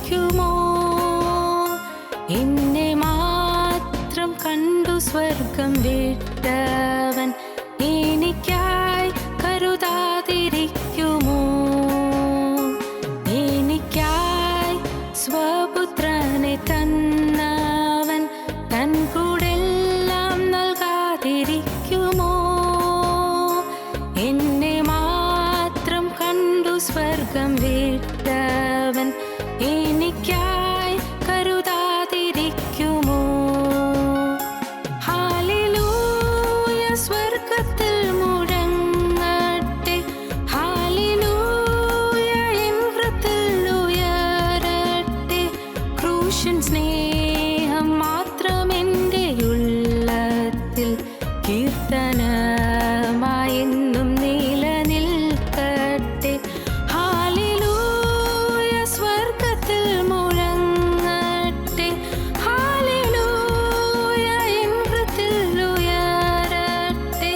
കാത്തിരിക്കുമോ? എന്നെ മാത്രം കണ്ടു സ്വർഗം വിട്ടവൻ എനിക്കായി കരുതാതിരിക്കുമോ? എനിക്കായി സ്വപുത്രനെ തന്നവൻ തൻ കൂടെല്ലാം നൽകാതിരിക്കുമോ? എന്നെ മാത്രം കണ്ടു സ്വർഗം വിട്ടവൻ എനിക്കായി കരുതാതിരിക്കുമോ? ഹല്ലേലൂയ സ്വർഗ്ഗത്തിൽ മുഴങ്ങട്ടെ, ഹല്ലേലൂയ എൻ ഹൃദയത്തിൽ ഉയരട്ടെ. ക്രൂശൻ സ്നേഹം മാത്രം എൻ്റെ ഉള്ളത്തിൽ കീർത്തനമായി എന്നും നിലനിൽക്കട്ടെ. ഹല്ലേലൂയ സ്വർഗ്ഗത്തിൽ മുഴങ്ങട്ടെ, ഹല്ലേലൂയ എൻ ഹൃദയത്തിൽ ഉയരട്ടെ.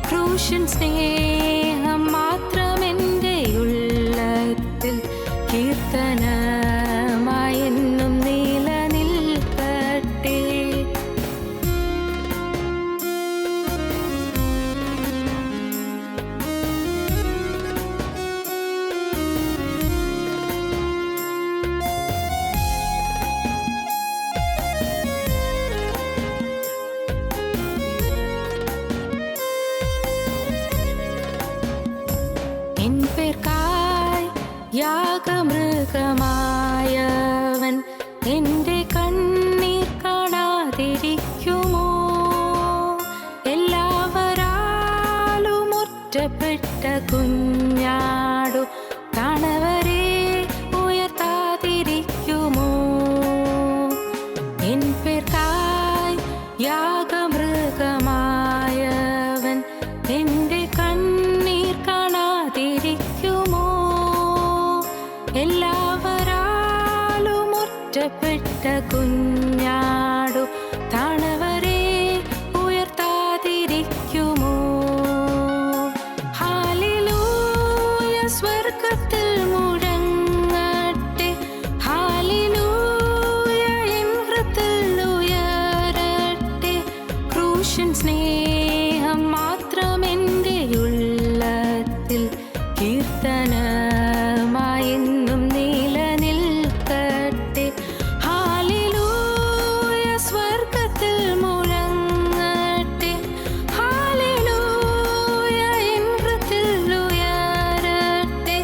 ക്രൂശൻ സ്നേഹം മാത്രം എൻ്റെ ഉള്ളത്തിൽ കീർത്തനമായി എന്നും നിലനിൽക്കട്ടെ. എൻ പേർക്കായി യാഗമൃഗമായവൻ എൻ്റെ കണ്ണീർ കാണാതിരിക്കുമോ? എല്ലാവരാലും ഒറ്റപ്പെട്ട കുഞ്ഞാടു കാണവരെ ഉയർത്താതിരിക്കുമോ? എൻ പേർക്കായി യാഗമൃഗമായവൻ എൻ്റെ കണ്ണീർ കാണാതിരിക്കുമോ? എല്ലാവരാലും ഒറ്റപ്പെട്ട കുഞ്ഞാടു താണവരെ ഉയർത്താതിരിക്കുമോ? ഹല്ലേലൂയ സ്വർഗ്ഗത്തിൽ മുഴങ്ങട്ടെ, ഹല്ലേലൂയ എൻ ഹൃദയത്തിൽ ഉയരട്ടെ. ക്രൂശൻ സ്നേഹം മാത്രം എൻ്റെ ഉള്ളത്തിൽ കീർത്തനമായി എന്നും നിലനിൽക്കട്ടെ. ഹല്ലേലൂയ സ്വർഗ്ഗത്തിൽ മുഴങ്ങട്ടെ, ഹല്ലേലൂയ എൻ ഹൃദയത്തിൽ ഉയരട്ടെ.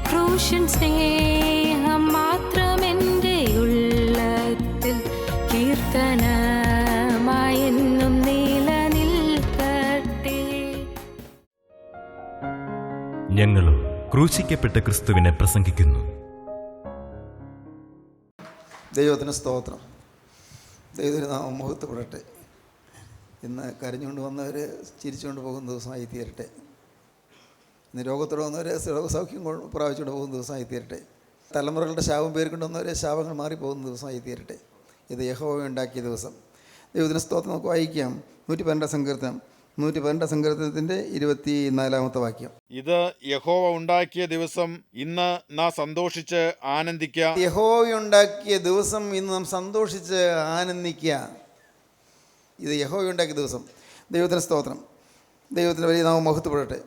ക്രൂശൻ സ്നേഹം മാത്രം എൻ്റെ ഉള്ളത്തിൽ കീർത്തനമായി എന്നും നിലനിൽക്കട്ടെ. ഞങ്ങളും ക്രൂശിക്കപ്പെട്ട ക്രിസ്തുവിനെ പ്രസംഗിക്കുന്നു. ദൈവത്തിന് സ്തോത്രം. ദൈവത്തിന് നാമം മഹത്വപ്പെടട്ടെ. ഇന്ന് കരഞ്ഞുകൊണ്ട് വന്നവർ ചിരിച്ചുകൊണ്ട് പോകുന്ന ദിവസമായി തീരട്ടെ. ഇന്ന് രോഗത്തോടെ വന്നവർ രോഗസൗഖ്യം പ്രാപിച്ചുകൊണ്ട് പോകുന്ന ദിവസമായി തീരട്ടെ. തലമുറകളുടെ ശാപം പേർക്കൊണ്ട് വന്നവരെ ശാപങ്ങൾ മാറിപ്പോകുന്ന ദിവസമായി തീരട്ടെ. ഇത് യഹോവ ഉണ്ടാക്കിയ ദിവസം. ദൈവത്തിന് സ്തോത്രം. നമുക്ക് വായിക്കാം 112 സങ്കീർത്തനത്തിൻ്റെ 24 വാക്യം. ഇത് യഹോവ ഉണ്ടാക്കിയ ദിവസം, ഇന്ന് നാം സന്തോഷിച്ച് ആനന്ദിക്കുക. യഹോവ ഉണ്ടാക്കിയ ദിവസം, ഇന്ന് നാം സന്തോഷിച്ച് ആനന്ദിക്കുക. ഇത് യഹോവ ഉണ്ടാക്കിയ ദിവസം. ദൈവത്തിന് സ്തോത്രം. ദൈവത്തിന് വലിയ നാമം മഹത്വപ്പെടട്ടെ.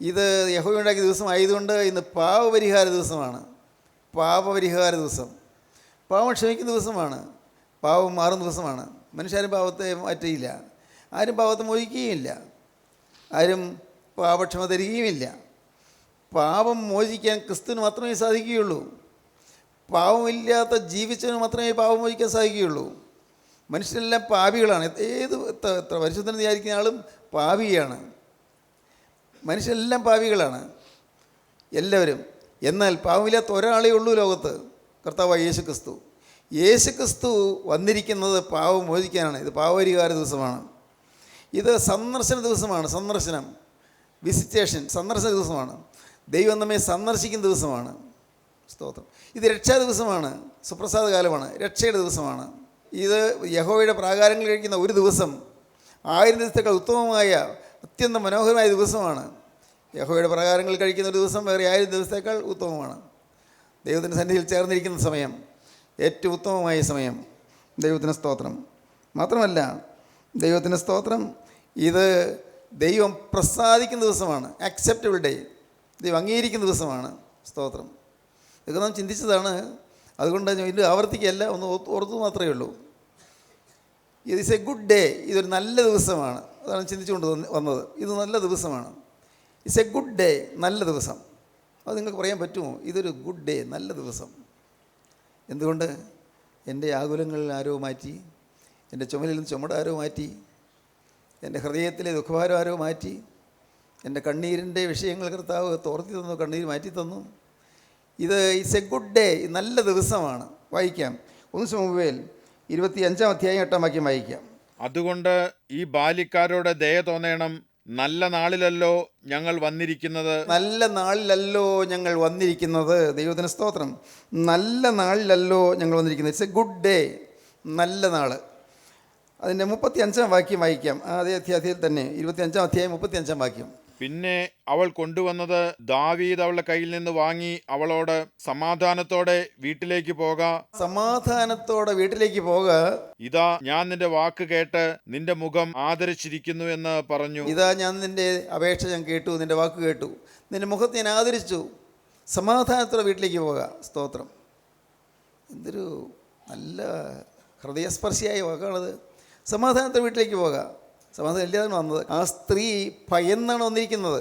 ഇത് യഹോവ ഉണ്ടാക്കിയ ദിവസം ആയതുകൊണ്ട് ഇന്ന് പാപപരിഹാര ദിവസമാണ്. പാപപരിഹാര ദിവസം. പാപം ക്ഷമിക്കുന്ന ദിവസമാണ്. പാപം മാറുന്ന ദിവസമാണ്. മനുഷ്യരും പാപത്തെ മാറ്റിയില്ല. ആരും പാപത്തെ മോചിക്കുകയില്ല. ആരും പാപക്ഷമ തരികയുമില്ല. പാപം മോചിക്കാൻ ക്രിസ്തുവിന് മാത്രമേ സാധിക്കുകയുള്ളൂ. പാപമില്ലാത്ത ജീവിച്ചവന് മാത്രമേ പാപം മോചിക്കാൻ സാധിക്കുകയുള്ളൂ. മനുഷ്യരെല്ലാം പാപികളാണ്. എത്ര പരിശുദ്ധനെന്ന് വിചാരിക്കുന്ന ആളും പാപിയാണ്. മനുഷ്യരെല്ലാം പാപികളാണ് എല്ലാവരും. എന്നാൽ പാപമില്ലാത്ത ഒരാളേ ഉള്ളൂ ലോകത്ത്, കർത്താവായ യേശുക്രിസ്തു. യേശുക്രിസ്തു വന്നിരിക്കുന്നത് പാപം മോചിക്കാനാണ്. ഇത് പാപപരിഹാര ദിവസമാണ്. ഇത് സന്ദർശന ദിവസമാണ്. സന്ദർശനം, വിസിറ്റേഷൻ, സന്ദർശന ദിവസമാണ്. ദൈവം നമ്മെ സന്ദർശിക്കുന്ന ദിവസമാണ്. സ്തോത്രം. ഇത് രക്ഷാ ദിവസമാണ്. സുപ്രസാദ കാലമാണ്. രക്ഷയുടെ ദിവസമാണ്. ഇത് യഹോവയുടെ പ്രാകാരങ്ങൾ കഴിക്കുന്ന ഒരു ദിവസം 1000 ദിവസത്തേക്കാൾ ഉത്തമമായ അത്യന്തം മനോഹരമായ ദിവസമാണ്. യഹോവയുടെ പ്രകാരങ്ങൾ കഴിക്കുന്ന ഒരു ദിവസം വേറെ 1000 ദിവസത്തേക്കാൾ ഉത്തമമാണ്. ദൈവത്തിൻ്റെ സന്നിധിയിൽ ചേർന്നിരിക്കുന്ന സമയം, ഏറ്റവും ഉത്തമമായ സമയം. ദൈവത്തിന് സ്തോത്രം. മാത്രമല്ല, ദൈവത്തിന് സ്തോത്രം, ഇത് ദൈവം പ്രസാദിക്കുന്ന ദിവസമാണ്. ആക്സെപ്റ്റബിൾ ഡേ, ദൈവം അംഗീകരിക്കുന്ന ദിവസമാണ്. സ്തോത്രം. ഇതൊക്കെ നാം ചിന്തിച്ചതാണ്. അതുകൊണ്ട് ഇത് ആവർത്തിക്കുകയല്ല, ഒന്ന് ഓർത്തു മാത്രമേ ഉള്ളൂ. ഇത് ഇസ് എ ഗുഡ് ഡേ, ഇതൊരു നല്ല ദിവസമാണ്. അതാണ് ചിന്തിച്ചുകൊണ്ട് വന്നത്. ഇത് നല്ല ദിവസമാണ്. ഇറ്റ്സ് എ ഗുഡ് ഡേ, നല്ല ദിവസം. അത് നിങ്ങൾക്ക് പറയാൻ പറ്റുമോ? ഇതൊരു ഗുഡ് ഡേ, നല്ല ദിവസം. എന്തുകൊണ്ട്? എൻ്റെ ആകുലങ്ങളിൽ ആരോ മാറ്റി, എൻ്റെ ചുമലിൽ നിന്ന് ചുമടാരോ മാറ്റി, എൻ്റെ ഹൃദയത്തിലെ ദുഃഖഭാരം ആരോ മാറ്റി, എൻ്റെ കണ്ണീരിൻ്റെ വിഷയങ്ങൾ കർത്താവ് തോർത്തി തന്നു, കണ്ണീര് മാറ്റി തന്നു. ഇത് ഇറ്റ്സ് എ ഗുഡ് ഡേ, നല്ല ദിവസമാണ്. വായിക്കാം. 1 ശമൂവേൽ 25-ാം അധ്യായം 8-ാം വാക്യം വായിക്കാം. അതുകൊണ്ട് ഈ ബാല്യക്കാരോട് ദയ തോന്നേണം, നല്ല നാളിലല്ലോ ഞങ്ങൾ വന്നിരിക്കുന്നത്. നല്ല നാളിലല്ലോ ഞങ്ങൾ വന്നിരിക്കുന്നത്. ദൈവത്തിന് സ്തോത്രം. നല്ല നാളിലല്ലോ ഞങ്ങൾ വന്നിരിക്കുന്നത്. ഇറ്റ്സ് എ ഗുഡ് ഡേ, നല്ല നാൾ. അതിൻ്റെ 35-ാം വാക്യം വായിക്കാം. അതേ അധ്യായത്തിൽ തന്നെ 25-ാം അധ്യായം 35-ാം വാക്യം. പിന്നെ അവൾ കൊണ്ടുവന്നത് ദാവീദ് അവളുടെ കയ്യിൽ നിന്ന് വാങ്ങി അവളോട്, സമാധാനത്തോടെ വീട്ടിലേക്ക് പോക, സമാധാനത്തോടെ വീട്ടിലേക്ക് പോക. ഇതാ ഞാൻ നിന്റെ വാക്ക് കേട്ട് നിന്റെ മുഖം ആദരിച്ചിരിക്കുന്നു എന്ന് പറഞ്ഞു. ഇതാ ഞാൻ നിന്റെ അപേക്ഷ ഞാൻ കേട്ടു, നിന്റെ വാക്ക് കേട്ടു, നിന്റെ മുഖത്ത് ഞാൻ ആദരിച്ചു. സമാധാനത്തോടെ വീട്ടിലേക്ക് പോക. സ്തോത്രം. എന്തൊരു നല്ല ഹൃദയസ്പർശിയായ വാക്കാണത്. സമാധാനത്തോടെ വീട്ടിലേക്ക് പോക. സമാധാനം ഇല്ലാതാണ് വന്നത്. ആ സ്ത്രീ ഭയന്നാണ് വന്നിരിക്കുന്നത്.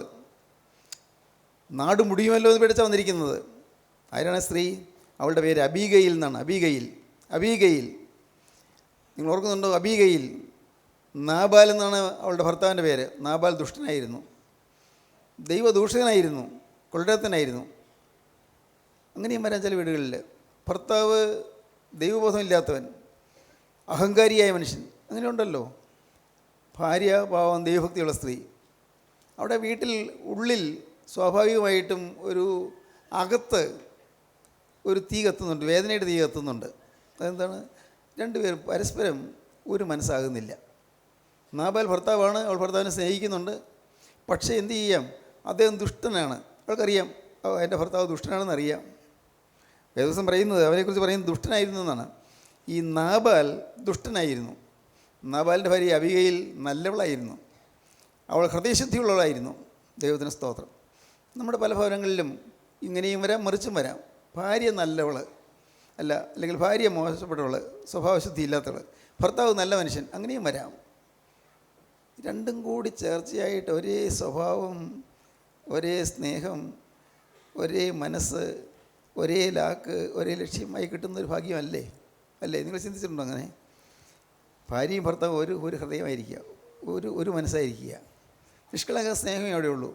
നാട് മുടിയുമല്ലോ എന്ന് പേടിച്ചാണ് വന്നിരിക്കുന്നത്. ആരാണ് സ്ത്രീ? അവളുടെ പേര് അബീഗയിൽ എന്നാണ്. അബീഗയിൽ നിങ്ങൾ ഓർക്കുന്നുണ്ടോ? അബീഗയിൽ. നാബാൽ എന്നാണ് അവളുടെ ഭർത്താവിൻ്റെ പേര്. നാബാൽ ദുഷ്ടനായിരുന്നു, ദൈവദൂഷകനായിരുന്നു, കൊള്ളരത്തനായിരുന്നു. അങ്ങനെയും വരാൻ ചില വീടുകളിൽ. ഭർത്താവ് ദൈവബോധമില്ലാത്തവൻ, അഹങ്കാരിയായ മനുഷ്യൻ, അങ്ങനെ ഉണ്ടല്ലോ. ഭാര്യ പാവം ദൈവഭക്തിയുള്ള സ്ത്രീ. അവിടെ വീട്ടിൽ ഉള്ളിൽ സ്വാഭാവികമായിട്ടും അകത്ത് ഒരു തീ കത്തുന്നുണ്ട്, വേദനയുടെ തീ കത്തുന്നുണ്ട്. അതെന്താണ്? രണ്ടുപേരും പരസ്പരം ഒരു മനസ്സാകുന്നില്ല. നാബാൽ ഭർത്താവാണ്, അവൾ ഭർത്താവിനെ സ്നേഹിക്കുന്നുണ്ട്. പക്ഷേ എന്ത് ചെയ്യാം? അദ്ദേഹം ദുഷ്ടനാണ്. അവൾക്കറിയാം എൻ്റെ ഭർത്താവ് ദുഷ്ടനാണെന്ന് അറിയാം. വേദവസം പറയുന്നത്, അവനെക്കുറിച്ച് പറയുന്നത് ദുഷ്ടനായിരുന്നു എന്നാണ്. ഈ നാബാൽ ദുഷ്ടനായിരുന്നു. നാബാലിൻ്റെ ഭാര്യ അബീഗയിൽ നല്ലവളായിരുന്നു. അവൾ ഹൃദയശുദ്ധിയുള്ളവളായിരുന്നു. ദൈവത്തിന് സ്തോത്രം. നമ്മുടെ പല ഭവനങ്ങളിലും ഇങ്ങനെയും വരാം, മറിച്ചും വരാം. ഭാര്യ നല്ലവൾ അല്ലെങ്കിൽ ഭാര്യ മോശപ്പെട്ടവൾ, സ്വഭാവശുദ്ധി ഇല്ലാത്തവൾ, ഭർത്താവ് നല്ല മനുഷ്യൻ, അങ്ങനെയും വരാം. രണ്ടും കൂടി ചേർച്ചയായിട്ട് ഒരേ സ്വഭാവം, ഒരേ സ്നേഹം, ഒരേ മനസ്സ്, ഒരേ ലാക്ക്, ഒരേ ലക്ഷ്യമായി കിട്ടുന്നൊരു ഭാഗ്യമല്ലേ? നിങ്ങൾ ചിന്തിച്ചിട്ടുണ്ടോ അങ്ങനെ? ഭാര്യയും ഭർത്താവും ഒരു ഹൃദയമായിരിക്കുക, ഒരു മനസ്സായിരിക്കുക. നിഷ്കളങ്ക സ്നേഹമേ അവിടെയുള്ളൂ.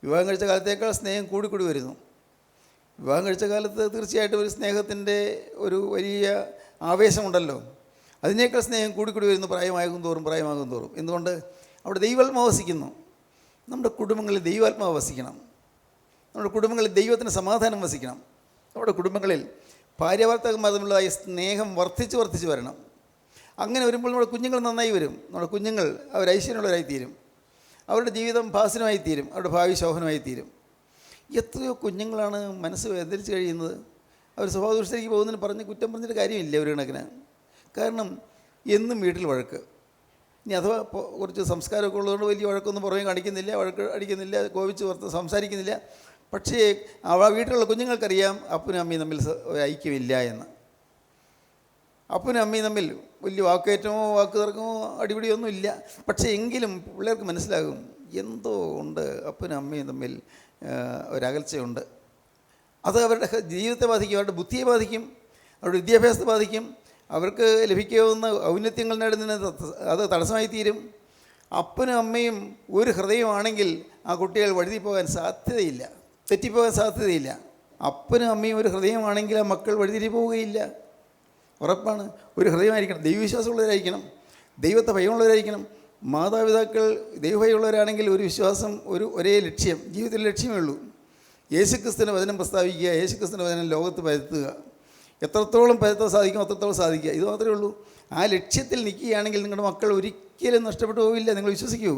വിവാഹം കഴിച്ച കാലത്തേക്കാൾ സ്നേഹം കൂടിക്കൂടി വരുന്നു. വിവാഹം കഴിച്ച കാലത്ത് തീർച്ചയായിട്ടും ഒരു സ്നേഹത്തിൻ്റെ ഒരു വലിയ ആവേശമുണ്ടല്ലോ. അതിനേക്കാൾ സ്നേഹം കൂടിക്കൂടി വരുന്നു പ്രായമാകും തോറും. എന്തുകൊണ്ട്? അവിടെ ദൈവാത്മാവ് വസിക്കുന്നു. നമ്മുടെ കുടുംബങ്ങളിൽ ദൈവാത്മാവ് വസിക്കണം. നമ്മുടെ കുടുംബങ്ങളിൽ ദൈവത്തിന് സമാധാനം വസിക്കണം. നമ്മുടെ കുടുംബങ്ങളിൽ ഭാര്യാഭർത്താക്കന്മാർ തമ്മിലുള്ളതായ സ്നേഹം വർദ്ധിച്ച് വരണം. അങ്ങനെ വരുമ്പോൾ നമ്മുടെ കുഞ്ഞുങ്ങൾ നന്നായി വരും. നമ്മുടെ കുഞ്ഞുങ്ങൾ അവർ ഐശ്വര്യമുള്ളവരായിത്തീരും. അവരുടെ ജീവിതം ഭാസനമായിത്തീരും. അവരുടെ ഭാവി ശോഭനമായിത്തീരും. എത്രയോ കുഞ്ഞുങ്ങളാണ് മനസ്സ് വേദനിച്ച് കഴിയുന്നത്. അവർ സ്വഭാവദൂഷത്തിലേക്ക് പോകുന്നതിന് കുറ്റം പറഞ്ഞിട്ട് കാര്യമില്ല ഒരു കണക്കിന്. കാരണം എന്നും വീട്ടിൽ വഴക്ക്. ഇനി അഥവാ കുറച്ച് സംസ്കാരമൊക്കെ ഉള്ളതുകൊണ്ട് വലിയ വഴക്കൊന്നും പുറമേ കാണിക്കുന്നില്ല, വഴക്ക് അടിക്കുന്നില്ല, കോപിച്ച് സംസാരിക്കുന്നില്ല. പക്ഷേ വീട്ടിലുള്ള കുഞ്ഞുങ്ങൾക്കറിയാം അപ്പനും അമ്മയും തമ്മിൽ ഒരു ഐക്യമില്ല എന്ന്. അപ്പനും അമ്മയും തമ്മിൽ വലിയ വാക്കേറ്റമോ വാക്ക് തർക്കമോ അടിപിടിയൊന്നും ഇല്ല. പക്ഷേ എങ്കിലും പിള്ളേർക്ക് മനസ്സിലാകും എന്തോ ഉണ്ട്, അപ്പനും അമ്മയും തമ്മിൽ ഒരകൽച്ചയുണ്ട്. അത് അവരുടെ ജീവിതത്തെ ബാധിക്കും, അവരുടെ ബുദ്ധിയെ ബാധിക്കും, അവരുടെ വിദ്യാഭ്യാസത്തെ ബാധിക്കും. അവർക്ക് ലഭിക്കാവുന്ന ഔന്നത്യങ്ങൾ നേടുന്നതിന് അത് തടസ്സമായി തീരും. അപ്പനും അമ്മയും ഒരു ഹൃദയമാണെങ്കിൽ ആ കുട്ടികൾ വഴുതിപ്പോകാൻ സാധ്യതയില്ല, തെറ്റിപ്പോകാൻ സാധ്യതയില്ല. അപ്പനും അമ്മയും ഒരു ഹൃദയമാണെങ്കിൽ ആ മക്കൾ വഴിതിരി പോവുകയില്ല. ഉറപ്പാണ്. ഒരു ഹൃദയമായിരിക്കണം, ദൈവവിശ്വാസമുള്ളവരായിരിക്കണം, ദൈവത്തെ ഭയമുള്ളവരായിരിക്കണം. മാതാപിതാക്കൾ ദൈവഭയമുള്ളവരാണെങ്കിൽ ഒരു വിശ്വാസം, ഒരേ ലക്ഷ്യം, ജീവിതത്തിൽ ലക്ഷ്യമേ ഉള്ളൂ. യേശുക്രിസ്തുവിൻ്റെ വചനം പ്രസ്താവിക്കുക, യേശുക്രിസ്തുവിൻ്റെ വചനം ലോകത്ത് പരത്തുക. എത്രത്തോളം പരത്താൻ സാധിക്കും അത്രത്തോളം സാധിക്കുക. ഇത് മാത്രമേ ഉള്ളൂ. ആ ലക്ഷ്യത്തിൽ നിൽക്കുകയാണെങ്കിൽ നിങ്ങളുടെ മക്കൾ ഒരിക്കലും നഷ്ടപ്പെട്ടു പോവില്ല. നിങ്ങൾ വിശ്വസിക്കൂ.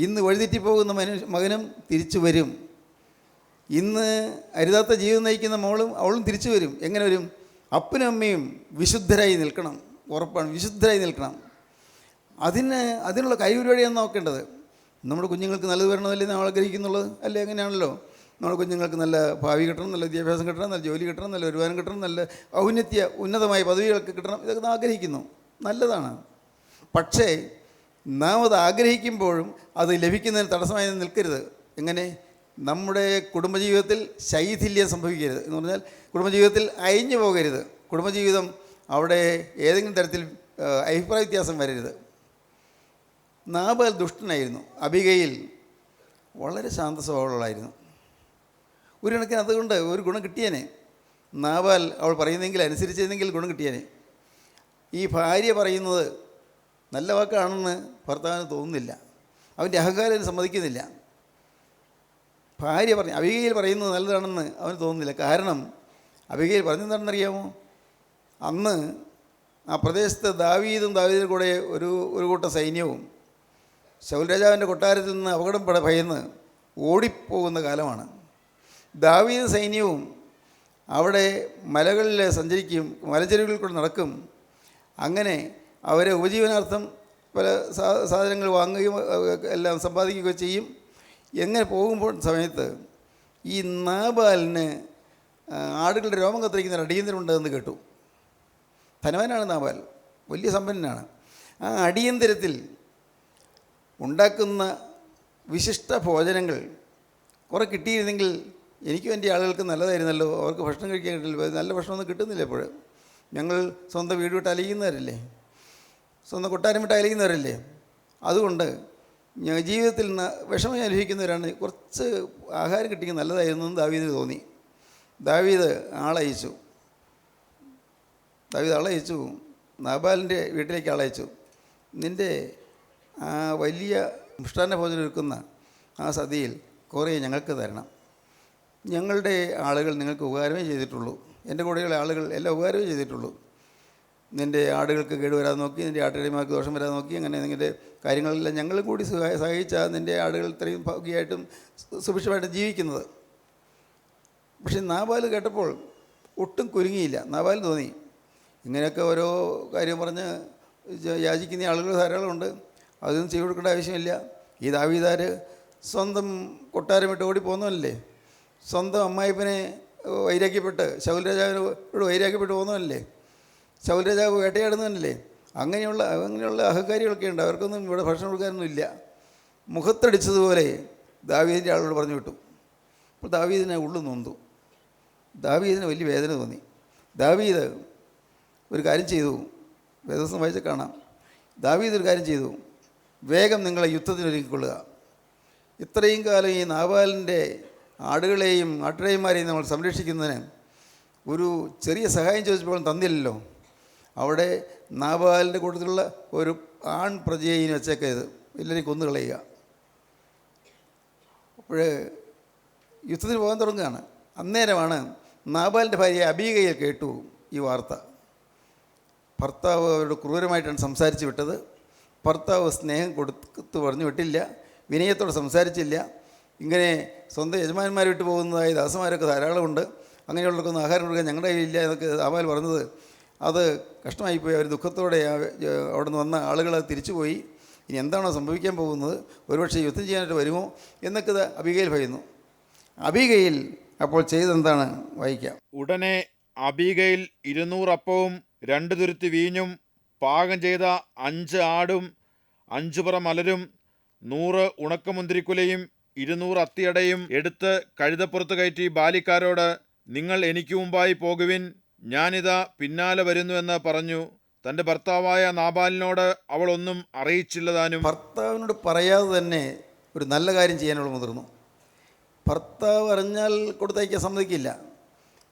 ഇന്ന് വഴിതെറ്റിപ്പോകുന്ന മകനും തിരിച്ചു വരും. ഇന്ന് അരുതാത്ത ജീവിതം നയിക്കുന്ന അവളും തിരിച്ചു വരും. എങ്ങനെ വരും? അപ്പനും അമ്മയും വിശുദ്ധരായി നിൽക്കണം, ഉറപ്പാണ്, വിശുദ്ധരായി നിൽക്കണം. അതിനുള്ള കൈപരിപാടിയാണ് നോക്കേണ്ടത്. നമ്മുടെ കുഞ്ഞുങ്ങൾക്ക് നല്ലത് വരണമെന്നല്ലേ നമ്മൾ ആഗ്രഹിക്കുന്നുള്ളത്, അല്ലേ? അങ്ങനെയാണല്ലോ. നമ്മുടെ കുഞ്ഞുങ്ങൾക്ക് നല്ല ഭാവി കിട്ടണം, നല്ല വിദ്യാഭ്യാസം കിട്ടണം, നല്ല ജോലി കിട്ടണം, നല്ല വരുമാനം കിട്ടണം, നല്ല ഉന്നതമായ പദവികളൊക്കെ കിട്ടണം, ഇതൊക്കെ നാം ആഗ്രഹിക്കുന്നു, നല്ലതാണ്. പക്ഷേ നാം അത് ആഗ്രഹിക്കുമ്പോഴും അത് ലഭിക്കുന്നതിന് തടസ്സമായി നിൽക്കരുത്. എങ്ങനെ? നമ്മുടെ കുടുംബജീവിതത്തിൽ ശൈഥില്യം സംഭവിക്കരുത് എന്ന് പറഞ്ഞാൽ കുടുംബജീവിതത്തിൽ അയഞ്ഞു പോകരുത്. കുടുംബജീവിതം അവിടെ ഏതെങ്കിലും തരത്തിൽ അഭിപ്രായ വ്യത്യാസം വരരുത്. നാബാൽ ദുഷ്ടനായിരുന്നു, അബിഗയിൽ വളരെ ശാന്ത സ്വഭാവമുള്ളതായിരുന്നു. ഒരു കണക്കിന് അതുകൊണ്ട് ഒരു ഗുണം കിട്ടിയേനെ. നാബാൽ അവൾ പറയുന്നെങ്കിൽ അനുസരിച്ചിരുന്നെങ്കിൽ ഗുണം കിട്ടിയേനെ. ഈ ഭാര്യ പറയുന്നത് നല്ല വാക്കാണെന്ന് ഭർത്താവിന് തോന്നുന്നില്ല, അവൻ്റെ അഹങ്കാരം സമ്മതിക്കുന്നില്ല. ഭാര്യ അബിഗയിൽ പറയുന്നത് നല്ലതാണെന്ന് അവന് തോന്നുന്നില്ല. കാരണം അബിഗയിൽ പറഞ്ഞെന്താണെന്നറിയാമോ? അന്ന് ആ പ്രദേശത്ത് ദാവീദിൻ്റെ കൂടെ ഒരു കൂട്ടം സൈന്യവും ശൗൽ രാജാവിൻ്റെ കൊട്ടാരത്തിൽ നിന്ന് അപകടം ഭയന്ന് ഓടിപ്പോകുന്ന കാലമാണ്. ദാവീദ് സൈന്യവും അവിടെ മലകളിൽ സഞ്ചരിക്കും, മലച്ചെരുവുകളിൽ കൂടെ നടക്കും. അങ്ങനെ അവരെ ഉപജീവനാർത്ഥം പല സാധനങ്ങൾ വാങ്ങുകയും എല്ലാം സമ്പാദിക്കുകയൊക്കെ ചെയ്യും. എങ്ങനെ പോകുമ്പോൾ സമയത്ത് ഈ നാബാലിന് ആടുകളുടെ രോമം കത്തിരിക്കുന്ന ഒരു അടിയന്തരമുണ്ടെന്ന് കേട്ടു. ധനവാനാണ് നാബാൽ, വലിയ സമ്പന്നനാണ്. ആ അടിയന്തരത്തിൽ ഉണ്ടാക്കുന്ന വിശിഷ്ട ഭോജനങ്ങൾ കുറേ കിട്ടിയിരുന്നെങ്കിൽ എനിക്കും എൻ്റെ ആളുകൾക്ക് നല്ലതായിരുന്നല്ലോ. അവർക്ക് ഭക്ഷണം കഴിക്കാൻ കിട്ടില്ല, നല്ല ഭക്ഷണമൊന്നും കിട്ടുന്നില്ല. ഇപ്പോൾ ഞങ്ങൾ സ്വന്തം വീട് വിട്ട് അലയുന്നവരല്ലേ, സ്വന്തം കൊട്ടാരം വിട്ട് അലയുന്നവരല്ലേ. അതുകൊണ്ട് ഞങ്ങൾ ജീവിതത്തിൽ വിഷമം അനുഭവിക്കുന്നവരാണ്, കുറച്ച് ആഹാരം കിട്ടിയെങ്കിൽ നല്ലതായിരുന്നു എന്ന് ദാവീദിന് തോന്നി. ദാവീദ് ആളയച്ചു നാബാലിൻ്റെ വീട്ടിലേക്ക് ആളയച്ചു. നിൻ്റെ ആ വലിയ മിഷ്ടാന്ന ഭോജനം ഒരുക്കുന്ന ആ സദ്യയിൽ കുറേ ഞങ്ങൾക്ക് തരണം. ഞങ്ങളുടെ ആളുകൾ നിങ്ങൾക്ക് ഉപകാരമേ ചെയ്തിട്ടുള്ളൂ, എൻ്റെ കൂടെയുള്ള ആളുകൾ എല്ലാം ഉപകാരമേ ചെയ്തിട്ടുള്ളൂ. നിൻ്റെ ആടുകൾക്ക് കേടുവരാതെ നോക്കി, നിൻ്റെ ആട്ടിടയന്മാർക്ക് ദോഷം വരാതെ നോക്കി, അങ്ങനെ നിൻ്റെ കാര്യങ്ങളെല്ലാം ഞങ്ങൾ കൂടി സഹായിച്ചാൽ നിൻ്റെ ആടുകൾ ഇത്രയും ഭംഗിയായിട്ടും സുഭിക്ഷമായിട്ടും ജീവിക്കുന്നത്. പക്ഷേ നാബാൽ കേട്ടപ്പോൾ ഒട്ടും കുലുങ്ങിയില്ല. നാബാലിന് തോന്നി ഇങ്ങനെയൊക്കെ ഓരോ കാര്യം പറഞ്ഞ് യാചിക്കുന്ന ആളുകൾ ധാരാളമുണ്ട്, അതൊന്നും ചെയ്തു കൊടുക്കേണ്ട ആവശ്യമില്ല. ഈ ദാവീദാര് സ്വന്തം കൊട്ടാരം വിട്ട് ഓടിപ്പോന്നല്ലേ, സ്വന്തം അമ്മായിപ്പനെ വൈരാഗ്യപ്പെട്ട് ശൗൽ രാജാവിനോട് വൈരാഗ്യപ്പെട്ട് പോകുന്നതല്ലേ, ശൗൽ രാജാവ് വേട്ടയാടുന്നതല്ലേ. അങ്ങനെയുള്ള അഹങ്കാരികളൊക്കെ ഉണ്ട്, അവർക്കൊന്നും ഇവിടെ ഭക്ഷണം കൊടുക്കാനൊന്നും ഇല്ല. മുഖത്തടിച്ചതുപോലെ ദാവീദിൻ്റെ ആളോട് പറഞ്ഞു വിട്ടു. അപ്പോൾ ദാവീദിനെ ഉള്ളു നൊന്തു, ദാവീദിന് വലിയ വേദന തോന്നി. ദാവീദ് ഒരു കാര്യം ചെയ്തു, വേദപുസ്തകം വായിച്ച് കാണാം. ദാവീദ് ഒരു കാര്യം ചെയ്തു, വേഗം നിങ്ങളെ യുദ്ധത്തിനൊരുക്കിക്കൊള്ളുക. ഇത്രയും കാലം ഈ നാബാലിൻ്റെ ആടുകളെയും ആട്ടിടയന്മാരെയും നമ്മൾ സംരക്ഷിക്കുന്നതിന് ഒരു ചെറിയ സഹായം ചോദിച്ചപ്പോൾ തന്നില്ലല്ലോ. അവിടെ നാബാലിൻ്റെ കൂട്ടത്തിലുള്ള ഒരു ആൺ പ്രജയെ വെച്ചേക്കത് എല്ലാവരെയും കൊന്നുകളയുക. അപ്പോൾ യുദ്ധത്തിന് പോകാൻ തുടങ്ങുകയാണ്. അന്നേരമാണ് നാബാലിൻ്റെ ഭാര്യ അബീഗയിൽ കേട്ടു ഈ വാർത്ത. ഭർത്താവ് അവരോട് ക്രൂരമായിട്ടാണ് സംസാരിച്ച് വിട്ടത്. ഭർത്താവ് സ്നേഹം കൊടുത്ത് പറഞ്ഞു വിട്ടില്ല, വിനയത്തോടെ സംസാരിച്ചില്ല. ഇങ്ങനെ സ്വന്തം യജമാനന്മാർ വിട്ട് പോകുന്നതായി ദാസന്മാരൊക്കെ ധാരാളമുണ്ട്, അങ്ങനെയുള്ളവർക്കൊന്നും ആഹാരം കൊടുക്കാൻ ഞങ്ങളുടെ കയ്യിലില്ല എന്നൊക്കെ നാബാൽ പറഞ്ഞത് അത് കഷ്ടമായിപ്പോയി. അവർ ദുഃഖത്തോടെ അവിടെ നിന്ന് വന്ന ആളുകൾ തിരിച്ചുപോയി. ഇനി എന്താണോ സംഭവിക്കാൻ പോകുന്നത്, ഒരുപക്ഷെ യുദ്ധം ചെയ്യാനായിട്ട് വരുമോ എന്നൊക്കെ അബീഗയിൽ ഭയന്നു. അബീഗയിൽ അപ്പോൾ ചെയ്തെന്താണ് വായിക്കാം. ഉടനെ അബീഗയിൽ 200 അപ്പവും 2 തുരുത്തി വീഞ്ഞും പാകം ചെയ്ത 5 ആടും 5 പറ മലരും 100 ഉണക്കമുന്തിരിക്കുലയും 200 അത്തിയടയും എടുത്ത് കഴുതപ്പുറത്ത് കയറ്റി ബാലിക്കാരോട്, നിങ്ങൾ എനിക്ക് മുമ്പായി പോകുവിൻ, ഞാനിതാ പിന്നാലെ വരുന്നു എന്ന് പറഞ്ഞു. തൻ്റെ ഭർത്താവായ നാബാലിനോട് അവൾ ഒന്നും അറിയിച്ചില്ലതാനും. ഭർത്താവിനോട് പറയാതെ തന്നെ ഒരു നല്ല കാര്യം ചെയ്യാനുള്ള മുതിർന്നു. ഭർത്താവ് അറിഞ്ഞാൽ കൊടുത്തയക്കാൻ സമ്മതിക്കില്ല.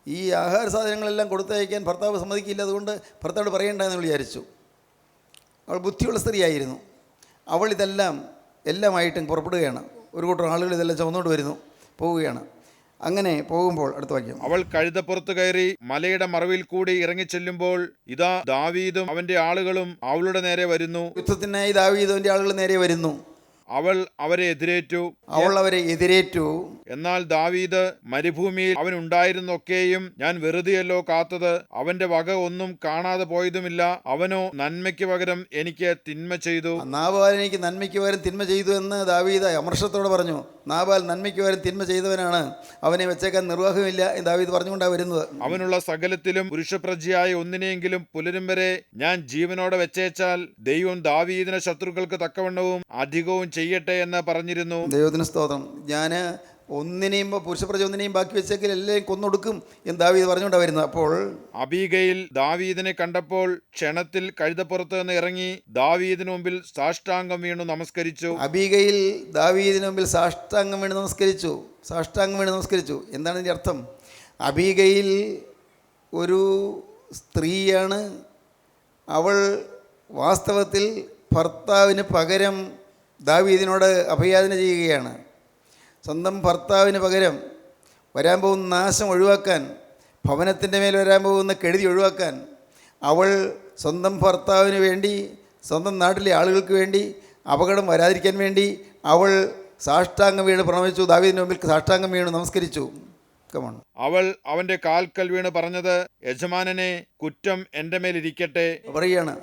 ഈ ആഹാര സാധനങ്ങളെല്ലാം കൊടുത്തയക്കാൻ ഭർത്താവ് സമ്മതിക്കില്ല. അതുകൊണ്ട് ഭർത്താവോട് പറയേണ്ടെന്ന് വിചാരിച്ചു. അവൾ ബുദ്ധിയുള്ള സ്ത്രീയായിരുന്നു. അവൾ എല്ലാമായിട്ടും പുറപ്പെടുകയാണ്. ഒരു കൂട്ടം ആളുകൾ ഇതെല്ലാം ചുമന്നുകൊണ്ട് വരുന്നു, പോവുകയാണ്. അങ്ങനെ പോകുമ്പോൾ അടുത്ത വാക്യം. അവൾ കഴുതപ്പുറത്ത് കയറി മലയുടെ മറവിൽ കൂടി ഇറങ്ങിച്ചെല്ലുമ്പോൾ ഇതാ ദാവീദും അവൻ്റെ ആളുകളും അവളുടെ നേരെ വരുന്നു. യുദ്ധത്തിനായി ദാവീദ് അവൻ്റെ ആളുകൾ നേരെ വരുന്നു. അവൾ അവരെ എതിരേറ്റു. എന്നാൽ ദാവീദ് മരുഭൂമിയിൽ അവൻ ഉണ്ടായിരുന്നൊക്കെയും ഞാൻ വെറുതെയല്ലോ കാത്തത്, അവന്റെ വക ഒന്നും കാണാതെ പോയതുമില്ല, അവനോ നന്മയ്ക്ക് പകരം എനിക്ക് തിന്മ ചെയ്തു. നാബാൽ എനിക്ക് നന്മയ്ക്ക് പകരം തിന്മ ചെയ്തു എന്ന് ദാവീദ് അമർഷത്തോടെ പറഞ്ഞു. നാബാൽ നന്മയ്ക്ക് പകരം തിന്മ ചെയ്തവനാണ്, അവനെ വെച്ചേക്കാൻ നിർവാഹമില്ല എന്ന് ദാവീദ് പറഞ്ഞുകൊണ്ടാണ് വരുന്നത്. അവനുള്ള സകലത്തിലും പുരുഷപ്രജയായ ഒന്നിനെങ്കിലും പുലരും വരെ ഞാൻ ജീവനോടെ വെച്ചേച്ചാൽ ദൈവം ദാവീദിന്റെ ശത്രുക്കൾക്ക് തക്കവണ്ണവും അധികവും ചെയ്യട്ടെ എന്ന് പറഞ്ഞിരുന്നു. ദൈവത്തിന് സ്തോത്രം. ഞാൻ ഒന്നിനെയും പുരുഷപ്രജ ഒന്നിനെയും ബാക്കി വെച്ചെങ്കിൽ എല്ലാം കൊന്നൊടുക്കും എന്ന് ദാവീദ് പറഞ്ഞുകൊണ്ടാണ് വരുന്നത്. അപ്പോൾ അബീഗയിൽ ദാവീദിനെ കണ്ടപ്പോൾ ക്ഷണത്തിൽ കഴുതപ്പുറത്ത് നിന്ന് ഇറങ്ങി ദാവീദിന് മുമ്പിൽ സാഷ്ടാംഗം വീണു നമസ്കരിച്ചു. അബീഗയിൽ ദാവീദിന് മുമ്പിൽ സാഷ്ടാംഗം വീണ് നമസ്കരിച്ചു. എന്താണ് ഇതിൻ്റെ അർത്ഥം? അബീഗയിൽ ഒരു സ്ത്രീയാണ്. അവൾ വാസ്തവത്തിൽ ഭർത്താവിന് പകരം ദാവീദിനോട് അഭയാചന ചെയ്യുകയാണ്. സ്വന്തം ഭർത്താവിന് പകരം വരാൻ പോകുന്ന നാശം ഒഴിവാക്കാൻ, ഭവനത്തിൻ്റെ മേൽ വരാൻ പോകുന്ന കെടുതി ഒഴിവാക്കാൻ അവൾ സ്വന്തം ഭർത്താവിന് വേണ്ടി, സ്വന്തം നാട്ടിലെ ആളുകൾക്ക് വേണ്ടി അപകടം വരാതിരിക്കാൻ വേണ്ടി അവൾ സാഷ്ടാംഗം വീണ് പ്രണമിച്ചു. ദാവീദിന് മുമ്പിൽ സാഷ്ടാംഗം വീണ് നമസ്കരിച്ചു. അവൾ അവന്റെ കാൽക്കൽ വീണ് പറഞ്ഞത്, യജമാനനെ, കുറ്റം എൻ്റെ മേലിരിക്കട്ടെ. പറയുകയാണ്,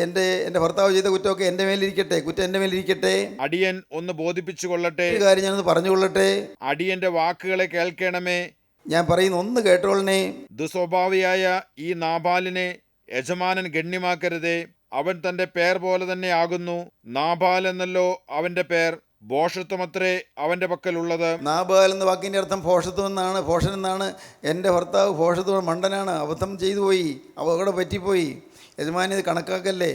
എൻ്റെ ഭർത്താവ് ചെയ്ത കുറ്റമൊക്കെ എൻ്റെ മേലിരിക്കട്ടെ, കുറ്റം എൻ്റെ മേലിരിക്കട്ടെ. അടിയൻ ഒന്ന് ബോധിപ്പിച്ചു കൊള്ളട്ടെ, കാര്യം ഞാനൊന്ന് പറഞ്ഞുകൊള്ളട്ടെ. അടിയന്റെ വാക്കുകളെ കേൾക്കണമേ, ഞാൻ പറയുന്ന ഒന്ന് കേട്ടോളണേ. ദുസ്വഭാവിയായ ഈ നാബാലിനെ യജമാനൻ ഗണ്യമാക്കരുതേ. അവൻ തന്റെ പേർ പോലെ തന്നെ ആകുന്നു. നാബാൽ എന്നല്ലോ അവന്റെ പേർ. ഭോഷത്വമത്രേ അവന്റെ പക്കലുള്ളത്. നാബാൽ എന്ന വാക്കിൻ്റെ അർത്ഥം ഭോഷത്വം എന്നാണ്, ഭോഷൻ എന്നാണ്. എൻ്റെ ഭർത്താവ് ഭോഷത്വം മണ്ടനാണ്, അബദ്ധം ചെയ്തു പോയി, അപകടം പറ്റിപ്പോയി. യജമാനി ഇത് കണക്കാക്കല്ലേ.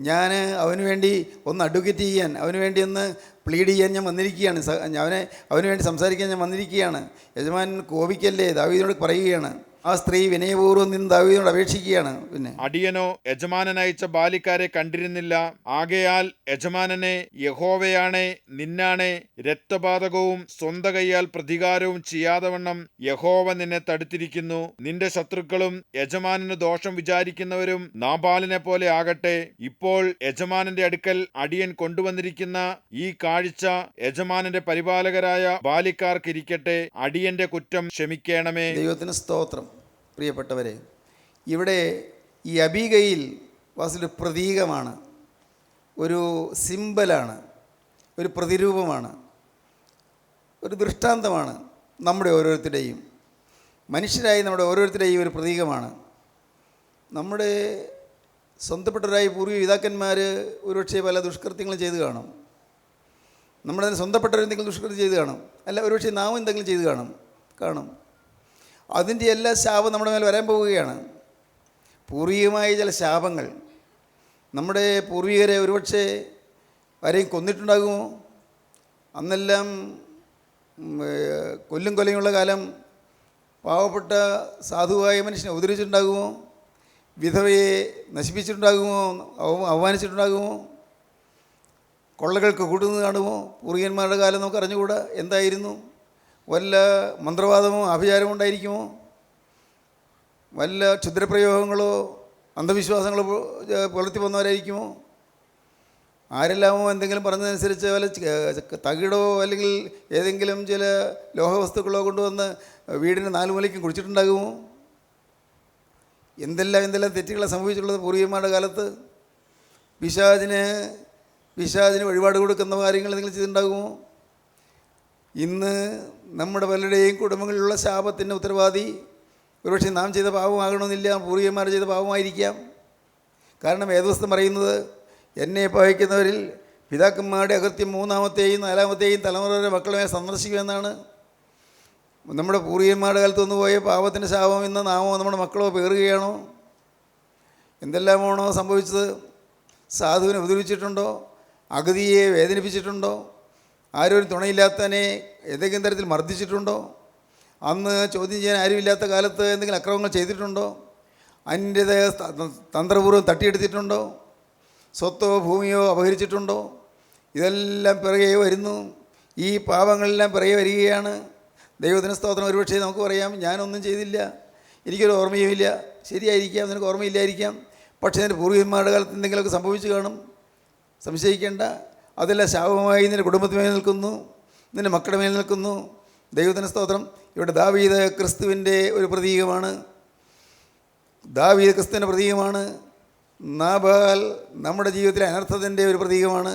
ഞാൻ അവന് വേണ്ടി ഒന്ന് അഡ്വക്കേറ്റ് ചെയ്യാൻ, അവന് വേണ്ടി ഒന്ന് പ്ലീഡ് ചെയ്യാൻ ഞാൻ വന്നിരിക്കുകയാണ്. അവന് വേണ്ടി സംസാരിക്കാൻ ഞാൻ വന്നിരിക്കുകയാണ്. യജമാൻ കോപിക്കല്ലേ, ദാവീദിനോട് പറയുകയാണ്. ആ സ്ത്രീ വിനയപൂർവ്വം നിന്ന് ദാവീദിനോട് അപേക്ഷിക്കുകയാണ്. പിന്നെ അടിയനോ യജമാനൻ അയച്ച ബാലിക്കാരെ കണ്ടിരുന്നില്ല. ആകയാൽ യജമാനനെ, യഹോവയാണേ, നിന്നാണേ, രക്തപാതകവും സ്വന്ത കൈയാൽ പ്രതികാരവും ചെയ്യാതവണ്ണം യഹോവ നിന്നെ തടുത്തിരിക്കുന്നു. നിന്റെ ശത്രുക്കളും യജമാനന് ദോഷം വിചാരിക്കുന്നവരും നാബാലിനെ പോലെ ആകട്ടെ. ഇപ്പോൾ യജമാനന്റെ അടുക്കൽ അടിയൻ കൊണ്ടുവന്നിരിക്കുന്ന ഈ കാഴ്ച യജമാനന്റെ പരിപാലകരായ ബാലിക്കാർക്കിരിക്കട്ടെ. അടിയന്റെ കുറ്റം ക്ഷമിക്കണമേ. ദൈവത്തിന് സ്തോത്രം. പ്രിയപ്പെട്ടവരെ, ഇവിടെ ഈ അബീഗയിൽ വാസ്തവത്തിൽ പ്രതീകമാണ്, ഒരു സിംബലാണ്, ഒരു പ്രതിരൂപമാണ്, ഒരു ദൃഷ്ടാന്തമാണ്. നമ്മുടെ ഓരോരുത്തരുടെയും, മനുഷ്യരായി നമ്മുടെ ഓരോരുത്തരുടെയും ഒരു പ്രതീകമാണ്. നമ്മുടെ സ്വന്തപ്പെട്ടവരായി പൂർവ്വ പിതാക്കന്മാർ ഒരുപക്ഷെ പല ദുഷ്കൃത്യങ്ങളും ചെയ്തു കാണും. നമ്മുടെ സ്വന്തപ്പെട്ടവരെന്തെങ്കിലും ദുഷ്കൃത്യം ചെയ്തു കാണും. അല്ല, ഒരുപക്ഷെ നാം എന്തെങ്കിലും ചെയ്തു കാണും. അതിൻ്റെ എല്ലാ ശാപം നമ്മുടെ മേൽ വരാൻ പോവുകയാണ്. പൂർവികമായ ചില ശാപങ്ങൾ നമ്മുടെ പൂർവികരെ ഒരുപക്ഷെ ആരെയും കൊന്നിട്ടുണ്ടാകുമോ? അന്നെല്ലാം കൊല്ലുമുള്ള കാലം പാവപ്പെട്ട സാധുവായ മനുഷ്യനെ ഉപദ്രവിച്ചിട്ടുണ്ടാകുമോ? വിധവയെ നശിപ്പിച്ചിട്ടുണ്ടാകുമോ? അവമാനിച്ചിട്ടുണ്ടാകുമോ? കൊള്ളകൾക്ക് കൂട്ടുന്നത് കാണുമോ? പൂർവികന്മാരുടെ കാലം നമുക്ക് അറിഞ്ഞുകൂടാ. എന്തായിരുന്നു? വല്ല മന്ത്രവാദമോ ആഭിചാരമോ ഉണ്ടായിരിക്കുമോ? വല്ല ക്ഷുദ്രപ്രയോഗങ്ങളോ അന്ധവിശ്വാസങ്ങളോ പുലർത്തി വന്നവരായിരിക്കുമോ? ആരെല്ലാമോ എന്തെങ്കിലും പറഞ്ഞതനുസരിച്ച് വല്ല തകിടോ അല്ലെങ്കിൽ ഏതെങ്കിലും ചില ലോഹവസ്തുക്കളോ കൊണ്ടുവന്ന് വീടിന് 4 മൂലയ്ക്കും കുടിച്ചിട്ടുണ്ടാകുമോ? എന്തെല്ലാം തെറ്റുകളാണ് സംഭവിച്ചിട്ടുള്ളത് പൂർവികന്മാരുടെ കാലത്ത്. പിശാചിന് വഴിപാട് കൊടുക്കുന്ന കാര്യങ്ങൾ എന്തെങ്കിലും ചെയ്തിട്ടുണ്ടാകുമോ? ഇന്ന് നമ്മുടെ പലരുടെയും കുടുംബങ്ങളിലുള്ള ശാപത്തിൻ്റെ ഉത്തരവാദി ഒരുപക്ഷെ നാം ചെയ്ത പാപമാകണമെന്നില്ല, പൂർവികന്മാർ ചെയ്ത പാപമായിരിക്കാം. കാരണം വേദപുസ്തകം പറയുന്നത്, എന്നെ പകയ്ക്കുന്നവരിൽ പിതാക്കന്മാരുടെ അകൃത്യം 3-ാമത്തെയും 4-ാമത്തെയും തലമുറയുടെ മക്കളെ സന്ദർശിക്കുമെന്നാണ്. നമ്മുടെ പൂർവികന്മാരുടെ കാലത്ത് വന്നുപോയ പാപത്തിൻ്റെ ശാപം ഇന്ന് നാമോ നമ്മുടെ മക്കളോ പേറുകയാണോ? എന്തെല്ലാമാണോ സംഭവിച്ചത്? സാധുവിനെ ഉപദ്രവിച്ചിട്ടുണ്ടോ? അഗതിയെ വേദനിപ്പിച്ചിട്ടുണ്ടോ? ആരും തുണയില്ലാത്തതിനെ ഏതെങ്കിലും തരത്തിൽ മർദ്ദിച്ചിട്ടുണ്ടോ? അന്ന് ചോദ്യം ചെയ്യാൻ ആരുമില്ലാത്ത കാലത്ത് എന്തെങ്കിലും അക്രമങ്ങൾ ചെയ്തിട്ടുണ്ടോ? അന്യതയെ തന്ത്രപൂർവ്വം തട്ടിയെടുത്തിട്ടുണ്ടോ? സ്വത്തോ ഭൂമിയോ അപഹരിച്ചിട്ടുണ്ടോ? ഇതെല്ലാം പിറകെ വരുന്നു. ഈ പാപങ്ങളെല്ലാം പിറകെ വരികയാണ്. ദൈവത്തിന് സ്തോത്രം. ഒരുപക്ഷെ നമുക്ക് പറയാം, ഞാനൊന്നും ചെയ്തില്ല, എനിക്കൊരു ഓർമ്മയുമില്ല. ശരിയായിരിക്കാം, നിനക്ക് ഓർമ്മയില്ലായിരിക്കാം. പക്ഷേ എൻ്റെ പൂർവികന്മാരുടെ കാലത്ത് എന്തെങ്കിലുമൊക്കെ സംഭവിച്ചു കാണും, സംശയിക്കേണ്ട. അതെല്ലാം ശാപമായി നിൻ്റെ കുടുംബത്തിന്മേൽ നിൽക്കുന്നു, നിൻ്റെ മക്കളുടെ മേൽ നിൽക്കുന്നു. ദൈവത്തിന് സ്തോത്രം. ഇവിടെ ദാവീദ് ക്രിസ്തുവിൻ്റെ ഒരു പ്രതീകമാണ്. ദാവീദ് ക്രിസ്തുവിൻ്റെ പ്രതീകമാണ്. നാബാൽ നമ്മുടെ ജീവിതത്തിലെ അനർത്ഥത്തിൻ്റെ ഒരു പ്രതീകമാണ്.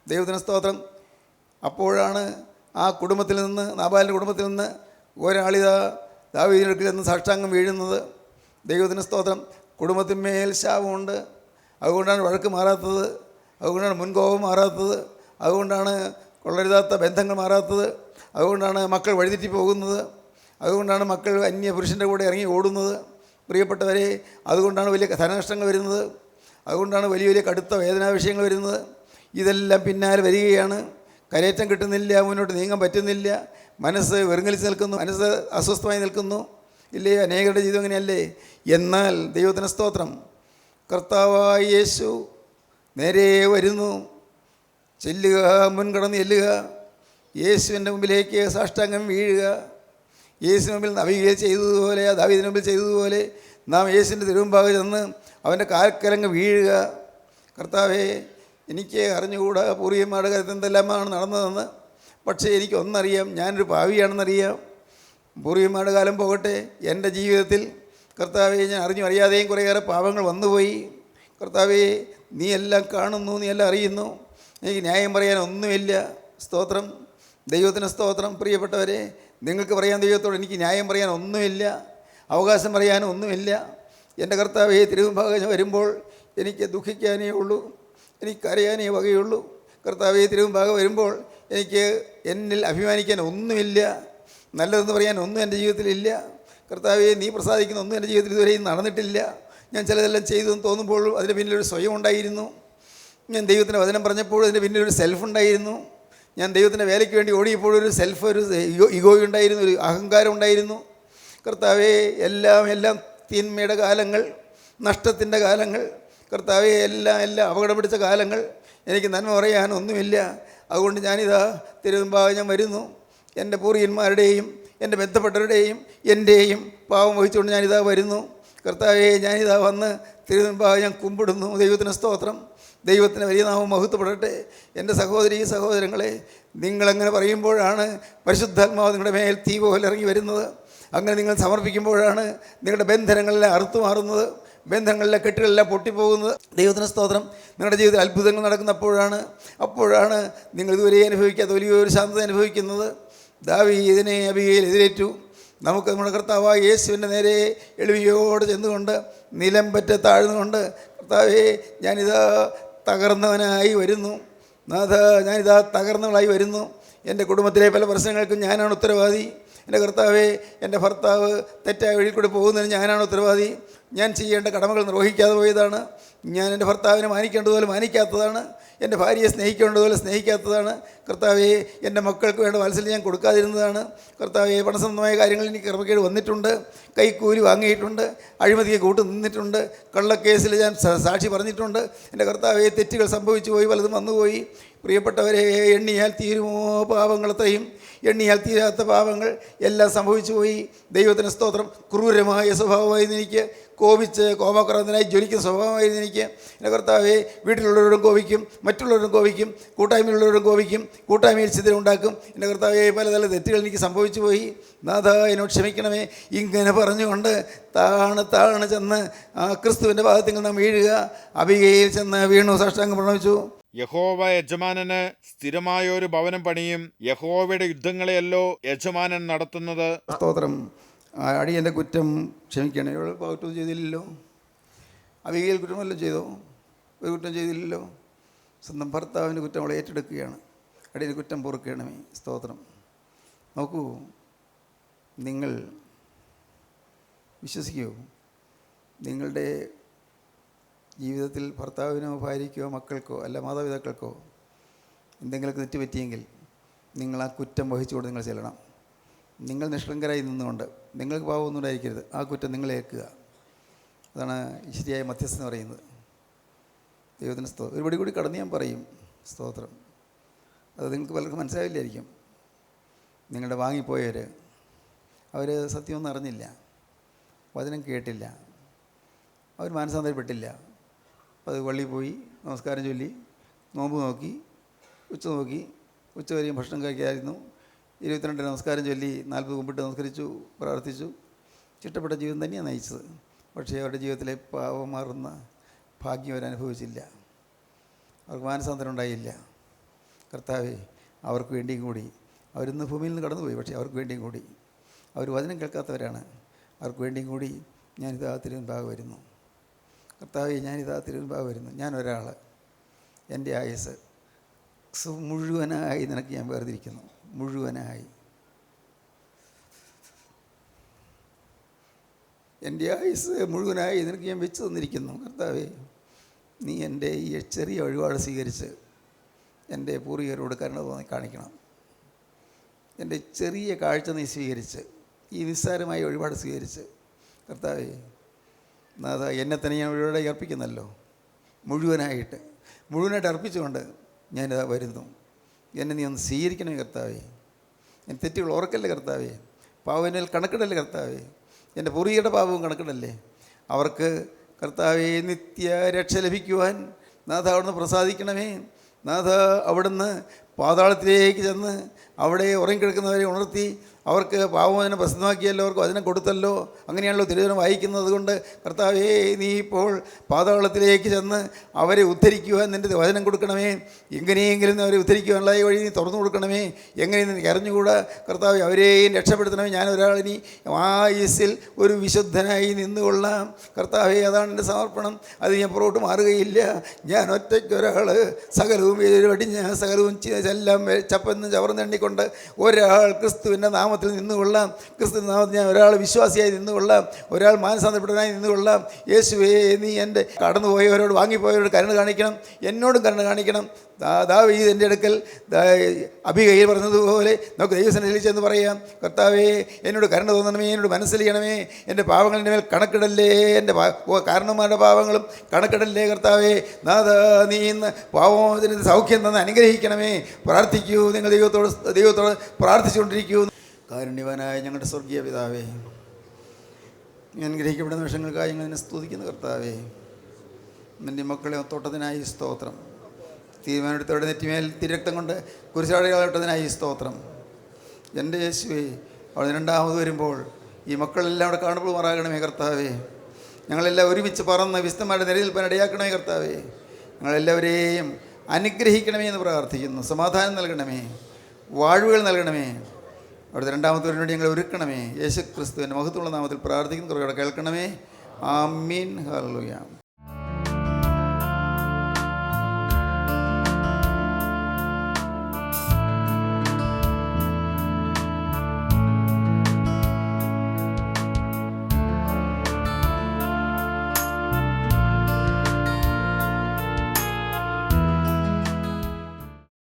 ദൈവത്തിന് സ്തോത്രം. അപ്പോഴാണ് ആ കുടുംബത്തിൽ നിന്ന്, നാബാലിൻ്റെ കുടുംബത്തിൽ നിന്ന് ഒരാളിതാ ദാവീദിൻ്റെ അടുക്കൽ നിന്ന് സാഷ്ടാംഗം വീഴുന്നത്. ദൈവത്തിന് സ്തോത്രം. കുടുംബത്തിന്മേൽ ശാപമുണ്ട്. അതുകൊണ്ടാണ് വഴക്ക് മാറാത്തത്, അതുകൊണ്ടാണ് മുൻകോപം മാറാത്തത്, അതുകൊണ്ടാണ് കൊള്ളരുതാത്ത ബന്ധങ്ങൾ മാറാത്തത്, അതുകൊണ്ടാണ് മക്കൾ വഴിതെറ്റി പോകുന്നത്, അതുകൊണ്ടാണ് മക്കൾ അന്യ പുരുഷൻ്റെ കൂടെ ഇറങ്ങി ഓടുന്നത്. പ്രിയപ്പെട്ടവരെ, അതുകൊണ്ടാണ് വലിയ ധനനഷ്ടങ്ങൾ വരുന്നത്, അതുകൊണ്ടാണ് വലിയ വലിയ കടുത്ത വേദനാ വിഷയങ്ങൾ വരുന്നത്. ഇതെല്ലാം പിന്നാലെ വരികയാണ്. കരയേറ്റം കിട്ടുന്നില്ല, മുന്നോട്ട് നീങ്ങാൻ പറ്റുന്നില്ല, മനസ്സ് വെറുങ്ങലിച്ച് നിൽക്കുന്നു, മനസ്സ് അസ്വസ്ഥമായി നിൽക്കുന്നു. ഇല്ലേ? അനേകരുടെ ജീവിതം അങ്ങനെയല്ലേ? എന്നാൽ ദൈവത്തിന് സ്തോത്രം, കർത്താവായ യേശു നേരെ വരുന്നു. ചെല്ലുക, മുൻകടന്ന് ചെല്ലുക, യേശുവിൻ്റെ മുമ്പിലേക്ക് സാഷ്ടാംഗം വീഴുക. യേശുവിന് മുമ്പിൽ നബിയിൽ ചെയ്തതുപോലെ, ദാവീദിന് മുമ്പിൽ ചെയ്തതുപോലെ നാം യേശുവിൻ്റെ തിരുമുമ്പാകെ ചെന്ന് അവൻ്റെ കാൽക്കലങ്ങ് വീഴുക. കർത്താവേ, എനിക്ക് അറിഞ്ഞുകൂടാ പൂർവികന്മാരുടെ കാര്യത്തിൽ എന്തെല്ലാമാണ് നടന്നതെന്ന്, പക്ഷേ എനിക്കൊന്നറിയാം, ഞാനൊരു പാവിയാണെന്നറിയാം. പൂർവികന്മാരുടെ കാലം പോകട്ടെ, എൻ്റെ ജീവിതത്തിൽ കർത്താവെ ഞാൻ അറിയാതെയും കുറേയേറെ പാപങ്ങൾ വന്നുപോയി. കർത്താവെ, നീ എല്ലാം കാണുന്നു, നീ എല്ലാം അറിയുന്നു, എനിക്ക് ന്യായം പറയാൻ ഒന്നുമില്ല. സ്തോത്രം, ദൈവത്തിന് സ്തോത്രം. പ്രിയപ്പെട്ടവരെ, നിങ്ങൾക്ക് പറയാൻ ദൈവത്തോട് എനിക്ക് ന്യായം പറയാൻ ഒന്നുമില്ല, അവകാശം പറയാനും ഒന്നുമില്ല. എൻ്റെ കർത്താവെ, തിരുമുമ്പാകെ വരുമ്പോൾ എനിക്ക് ദുഃഖിക്കാനേ ഉള്ളൂ, എനിക്ക് കരയാനേ വകയുള്ളൂ. കർത്താവെ, തിരുമുമ്പാകെ വരുമ്പോൾ എനിക്ക് എന്നിൽ അഭിമാനിക്കാൻ ഒന്നുമില്ല, നല്ലതെന്ന് പറയാൻ ഒന്നും എൻ്റെ ജീവിതത്തിലില്ല. കർത്താവെ, നീ പ്രസാദിക്കുന്ന ഒന്നും എൻ്റെ ജീവിതത്തിൽ ഇതുവരെയും നടന്നിട്ടില്ല. ഞാൻ ചിലതെല്ലാം ചെയ്തെന്ന് തോന്നുമ്പോഴും അതിന് പിന്നിലൊരു സ്വയം ഉണ്ടായിരുന്നു. ഞാൻ ദൈവത്തിൻ്റെ വചനം പറഞ്ഞപ്പോഴും അതിൻ്റെ പിന്നിലൊരു സെൽഫ് ഉണ്ടായിരുന്നു. ഞാൻ ദൈവത്തിൻ്റെ വേലയ്ക്ക് വേണ്ടി ഓടിയപ്പോഴും ഒരു സെൽഫ്, ഒരു ഈഗോ ഉണ്ടായിരുന്നു, ഒരു അഹങ്കാരം ഉണ്ടായിരുന്നു. കർത്താവെ, എല്ലാം തിന്മയുടെ കാലങ്ങൾ, നഷ്ടത്തിൻ്റെ കാലങ്ങൾ, കർത്താവെ, എല്ലാം അപകടം പിടിച്ച കാലങ്ങൾ, എനിക്ക് നന്മ പറയാനൊന്നുമില്ല. അതുകൊണ്ട് ഞാനിതാ തിരുമുമ്പാകെ ഞാൻ വരുന്നു. എൻ്റെ പൂർവികന്മാരുടെയും എൻ്റെ ബന്ധപ്പെട്ടവരുടെയും എൻ്റെയും പാവം വഹിച്ചുകൊണ്ട് ഞാനിതാ വരുന്നു. കർത്താവെ, ഞാനിതാ വന്ന് തിരുമുമ്പാകെ ഞാൻ കുമ്പിടുന്നു. ദൈവത്തിന് സ്തോത്രം. ദൈവത്തിന് വലിയ നാമം മഹത്വപ്പെടട്ടെ. എൻ്റെ സഹോദരീ സഹോദരങ്ങളെ, നിങ്ങളങ്ങനെ പറയുമ്പോഴാണ് പരിശുദ്ധാത്മാവ് നിങ്ങളുടെ മേൽ തീ പോലെ ഇറങ്ങി വരുന്നത്. അങ്ങനെ നിങ്ങൾ സമർപ്പിക്കുമ്പോഴാണ് നിങ്ങളുടെ ബന്ധനങ്ങളെല്ലാം അറുത്തു മാറുന്നത്, ബന്ധങ്ങളിലെ കെട്ടുകളെല്ലാം പൊട്ടിപ്പോകുന്നത്. ദൈവത്തിന് സ്തോത്രം. നിങ്ങളുടെ ജീവിതത്തിൽ അത്ഭുതങ്ങൾ നടക്കുന്നപ്പോഴാണ്, അപ്പോഴാണ് നിങ്ങൾ ഇതുവരെ അനുഭവിക്കാത്ത വലിയൊരു ശാന്തത അനുഭവിക്കുന്നത്. ദാവീദിനെ അബിഗയിൽ എതിരേറ്റു. നമുക്ക് നമ്മുടെ കർത്താവായ യേശുവിൻ്റെ നേരെ എളിമയോടെ ചെന്നുകൊണ്ട് നിലം പറ്റ താഴ്ന്നുകൊണ്ട്, കർത്താവേ, ഞാനിതാ തകർന്നവനായി വരുന്നു, നാഥ, ഞാനിതാ തകർന്നവളായി വരുന്നു. എൻ്റെ കുടുംബത്തിലെ പല പ്രശ്നങ്ങൾക്കും ഞാനാണ് ഉത്തരവാദി. എൻ്റെ കർത്താവേ, എൻ്റെ ഭർത്താവ് തെറ്റായ വഴിയിൽ കൂടെ പോകുന്നതിന് ഞാനാണ് ഉത്തരവാദി. ഞാൻ ചെയ്യേണ്ട കടമകൾ നിർവഹിക്കാതെ പോയതാണ്. ഞാൻ എൻ്റെ ഭർത്താവിനെ മാനിക്കേണ്ടതുപോലെ മാനിക്കാത്തതാണ്. എൻ്റെ ഭാര്യയെ സ്നേഹിക്കേണ്ടതുപോലെ സ്നേഹിക്കാത്തതാണ്. കർത്താവെ, എൻ്റെ മക്കൾക്ക് വേണ്ട വാത്സല്യം ഞാൻ കൊടുക്കാതിരുന്നതാണ്. കർത്താവെ, പണസംബന്ധമായ കാര്യങ്ങളിൽ എനിക്ക് ക്രമക്കേട് വന്നിട്ടുണ്ട്, കൈക്കൂലി വാങ്ങിയിട്ടുണ്ട്, അഴിമതിയെ കൂട്ടു നിന്നിട്ടുണ്ട്, കള്ളക്കേസിൽ ഞാൻ സാക്ഷി പറഞ്ഞിട്ടുണ്ട്. എൻ്റെ കർത്താവെ, തെറ്റുകൾ സംഭവിച്ചു പോയി, പലതും വന്നുപോയി. പ്രിയപ്പെട്ടവരെ, എണ്ണിയാൽ തീരുമോ പാപങ്ങളത്രയും, എണ്ണിയാൽ തീരാത്ത പാപങ്ങൾ എല്ലാം സംഭവിച്ചു പോയി. ദൈവത്തിന് സ്തോത്രം. ക്രൂരമായ സ്വഭാവമായിരുന്നു എനിക്ക്, കോപിച്ച് കോപക്രാന്തനായി ജ്വലിക്കുന്ന സ്വഭാവമായിരുന്നു എനിക്ക്. എൻ്റെ കർത്താവെ, വീട്ടിലുള്ളവരോടും കോപിക്കും, മറ്റുള്ളവരോടും കോപിക്കും, കൂട്ടായ്മയിലുള്ളവരോടും കോപിക്കും, കൂട്ടായ്മയിൽ ചിത്രം ഉണ്ടാക്കും. എൻ്റെ കർത്താവെ, പല തെറ്റുകൾ എനിക്ക് സംഭവിച്ചു പോയി. നാഥ, എന്നോട് ക്ഷമിക്കണമേ. ഇങ്ങനെ പറഞ്ഞുകൊണ്ട് താണ് ചെന്ന് ആ ക്രിസ്തുവിൻ്റെ ഭാഗത്തിൽ നാം വീഴുക. അബിഗയിൽ ചെന്ന് വീണു സാഷ്ടാംഗം പ്രണമിച്ചു. യഹോവ യജമാനന് സ്ഥിരമായ ഒരു ഭവനം പണിയും. യഹോവയുടെ യുദ്ധങ്ങളെയല്ലോ യജമാനൻ നടത്തുന്നത്. സ്തോത്രം. അടിയൻ്റെ കുറ്റം ക്ഷമിക്കണേ. പാവറ്റൊന്നും ചെയ്തില്ലല്ലോ. അബിഗയിൽ കുറ്റമല്ലോ ചെയ്തോ? ഒരു കുറ്റം ചെയ്തില്ലല്ലോ. സ്വന്തം ഭർത്താവിൻ്റെ കുറ്റം അവളെ ഏറ്റെടുക്കുകയാണ്. അടിയൻ്റെ കുറ്റം പൊറുക്കണമേ. സ്തോത്രം. നോക്കൂ, നിങ്ങൾ വിശ്വസിക്കുമോ? നിങ്ങളുടെ ജീവിതത്തിൽ ഭർത്താവിനോ ഭാര്യയ്ക്കോ മക്കൾക്കോ അല്ല മാതാപിതാക്കൾക്കോ എന്തെങ്കിലുമൊക്കെ തെറ്റ് പറ്റിയെങ്കിൽ നിങ്ങൾ ആ കുറ്റം വഹിച്ചുകൊണ്ട് നിങ്ങൾ ചെല്ലണം. നിങ്ങൾ നിഷ്കളങ്കരായി നിന്നുകൊണ്ട്, നിങ്ങൾക്ക് പാവമൊന്നും ഉണ്ടായിരിക്കരുത്, ആ കുറ്റം നിങ്ങൾ ഏൽക്കുക. അതാണ് ശരിയായ മധ്യസ്ഥം എന്ന് പറയുന്നത്. ദൈവത്തിന് സ്തോത്രം. ഒരുപടി കൂടി കടന്ന് ഞാൻ പറയും. സ്തോത്രം. അത് നിങ്ങൾക്ക് പലർക്കും മനസ്സിലാവില്ലായിരിക്കും. നിങ്ങളുടെ വാങ്ങിപ്പോയവർ, അവർ സത്യമൊന്നും അറിഞ്ഞില്ല, വചനം കേട്ടില്ല, അവർ മാനസാന്തരപ്പെട്ടില്ല. അപ്പോൾ അത് പള്ളിയിൽ പോയി നമസ്കാരം ചൊല്ലി നോമ്പ് നോക്കി ഉച്ച നോക്കി. ഉച്ച വരെയും ഭക്ഷണം കഴിക്കായിരുന്നു. 22 നമസ്കാരം ചൊല്ലി 40 കുമ്പിട്ട് നമസ്കരിച്ചു, പ്രാർത്ഥിച്ചു. ചിട്ടപ്പെട്ട ജീവിതം തന്നെയാണ് നയിച്ചത്. പക്ഷേ അവരുടെ ജീവിതത്തിലെ പാവം മാറുന്ന ഭാഗ്യം അവരനുഭവിച്ചില്ല. അവർക്ക് മാനസാന്തരം ഉണ്ടായില്ല. കർത്താവേ, അവർക്ക് വേണ്ടിയും കൂടി, അവരിന്ന് ഭൂമിയിൽ നിന്ന് കടന്നുപോയി, പക്ഷേ അവർക്ക് വേണ്ടിയും കൂടി, അവർ വചനം കേൾക്കാത്തവരാണ്, അവർക്ക് വേണ്ടിയും കൂടി ഞാനിതാ തിരുമുൻപാകെ വരുന്നു. കർത്താവേ, ഞാനിതാ തിരുമുൻപാകെ വരുന്നു. ഞാനൊരാൾ, എൻ്റെ ആയുസ് മുഴുവനായി നിനക്ക് ഞാൻ വേർതിരിക്കുന്നു. മുഴുവനായി എൻ്റെ ആയുസ് മുഴുവനായി നിനക്ക് ഞാൻ വെച്ച് തന്നിരിക്കുന്നു. കർത്താവേ, നീ എൻ്റെ ഈ ചെറിയ വഴിപാട് സ്വീകരിച്ച് എൻ്റെ പൂർവികരോട് കരുണ തോന്നി കാണിക്കണം. എൻ്റെ ചെറിയ കാഴ്ച നീ സ്വീകരിച്ച്, ഈ നിസ്സാരമായ വഴിപാട് സ്വീകരിച്ച്, കർത്താവേ, നാഥാ, എന്നെ തന്നെ ഞാൻ വഴിപാടായി അർപ്പിക്കുന്നല്ലോ. മുഴുവനായിട്ട് അർപ്പിച്ചുകൊണ്ട് ഞാനിതാ വരുന്നു. എന്നെ നീ ഒന്ന് സ്വീകരിക്കണമേ കർത്താവേ. എൻ്റെ തെറ്റുകൾ ഓർക്കല്ലേ കർത്താവേ. പാവനാൽ കണക്കിടല്ലേ കർത്താവേ. എൻ്റെ പൂർവികരുടെ പാപവും കണക്കിടല്ലേ. അവർക്ക് കർത്താവേ നിത്യ രക്ഷ ലഭിക്കുവാൻ നാഥ അവിടുന്ന് പ്രസാദിക്കണമേ. നാഥ, അവിടുന്ന് പാതാളത്തിലേക്ക് ചെന്ന് അവിടെ ഉറങ്ങിക്കിടക്കുന്നവരെ ഉണർത്തി അവർക്ക് പാവമോചനം പ്രസിദ്ധമാക്കിയല്ലോ, അവർക്ക് വചനം കൊടുത്തല്ലോ. അങ്ങനെയാണല്ലോ തിരുവചനം വായിക്കുന്നത്. കൊണ്ട് കർത്താവേ, നീ ഇപ്പോൾ പാതാളത്തിലേക്ക് ചെന്ന് അവരെ ഉദ്ധരിക്കുവാൻ നിൻ്റെ വചനം കൊടുക്കണമേ. എങ്ങനെയെങ്കിലും അവരെ ഉദ്ധരിക്കുവാനുള്ള വഴി നീ തുറന്നു കൊടുക്കണമേ. എങ്ങനെയെന്ന് എനിക്ക് അറിഞ്ഞുകൂടാ കർത്താവേ. അവരെയും രക്ഷപ്പെടുത്തണമേ. ഞാനൊരാളിനി ആയുസ്സിൽ ഒരു വിശുദ്ധനായി നിന്നുകൊള്ളാം കർത്താവേ. അതാണ് എൻ്റെ സമർപ്പണം. അത് ഞാൻ പുറകോട്ട് മാറുകയില്ല. ഞാൻ ഒറ്റയ്ക്കൊരാൾ സകലവും വടിഞ്ഞ സകലവും എല്ലാം ചപ്പെന്ന് ചവർന്നെണ്ണിക്കൊണ്ട് ഒരാൾ ക്രിസ്തുവിൻ്റെ നാമത്തിൽ നിന്നുകൊള്ളാം. ക്രിസ്തു നാമത്തിൽ ഞാൻ ഒരാൾ വിശ്വാസിയായി നിന്നുകൊള്ളാം. ഒരാൾ മാനസാന്തരപ്പെട്ടവനായി നിന്നുകൊള്ളാം. യേശുവേ, നീ എൻ്റെ കടന്നുപോയവരോട് വാങ്ങിപ്പോയവരോട് കരുണ കാണിക്കണം. എന്നോടും കരുണ കാണിക്കണം. ദാവീദ് എൻ്റെ അടുക്കൽ അബിഗയിൽ പറഞ്ഞതുപോലെ നമുക്ക് ദൈവസന്നിധിയിൽ ചെന്ന് പറയാം, കർത്താവേ, എന്നോട് കരുണ തോന്നണമേ, എന്നോട് മനസ്സിലിയണമേ. എൻ്റെ പാവങ്ങളുടെ മേൽ കണക്കിടല്ലേ, എൻ്റെ കാരണന്മാരുടെ പാവങ്ങളും കണക്കിടല്ലേ കർത്താവേ. നാഥ, നീ ഇന്ന് പാവമോചന സൗഖ്യം തന്ന് അനുഗ്രഹിക്കണമേ. പ്രാർത്ഥിക്കൂ, നിങ്ങൾ ദൈവത്തോട് പ്രാർത്ഥിച്ചുകൊണ്ടിരിക്കൂ. കാരുണ്യവാനായ ഞങ്ങളുടെ സ്വർഗീയ പിതാവേ, അനുഗ്രഹിക്കപ്പെടുന്ന നിമിഷങ്ങൾക്കായി ഞങ്ങൾ സ്തുതിക്കുന്ന കർത്താവേ. നിൻ്റെ മക്കളെ തോട്ടത്തിനായി സ്തോത്രം. തീരുമാനമെടുത്തവരുടെ നെറ്റിമേൽ തിരക്തം കൊണ്ട് കുരിശാടകളോട്ടതിനായി സ്തോത്രം. എൻ്റെ യേശുവേ, അവിടെ രണ്ടാമത് വരുമ്പോൾ ഈ മക്കളെല്ലാം അവിടെ കാണപ്പെടുമാറാകണമേ കർത്താവേ. ഞങ്ങളെല്ലാം ഒരുമിച്ച് പറന്ന് വിശുദ്ധന്മാരുടെ നിലനിൽപ്പാൻ ഇടയാക്കണമേ കർത്താവേ. ഞങ്ങളെല്ലാവരെയും അനുഗ്രഹിക്കണമേ എന്ന് പ്രാർത്ഥിക്കുന്നു. സമാധാനം നൽകണമേ, വാഴ്വുകൾ നൽകണമേ. അവിടുത്തെ രണ്ടാമത്തെ വേണ്ടി ഞങ്ങൾ ഒരുക്കണമേ. യേശു ക്രിസ്തുവിൻ്റെ മഹത്വമുള്ള നാമത്തിൽ പ്രാർത്ഥിക്കുന്നു. കുറേ കേൾക്കണമേ. ആമീൻ. ഹല്ലേലൂയ.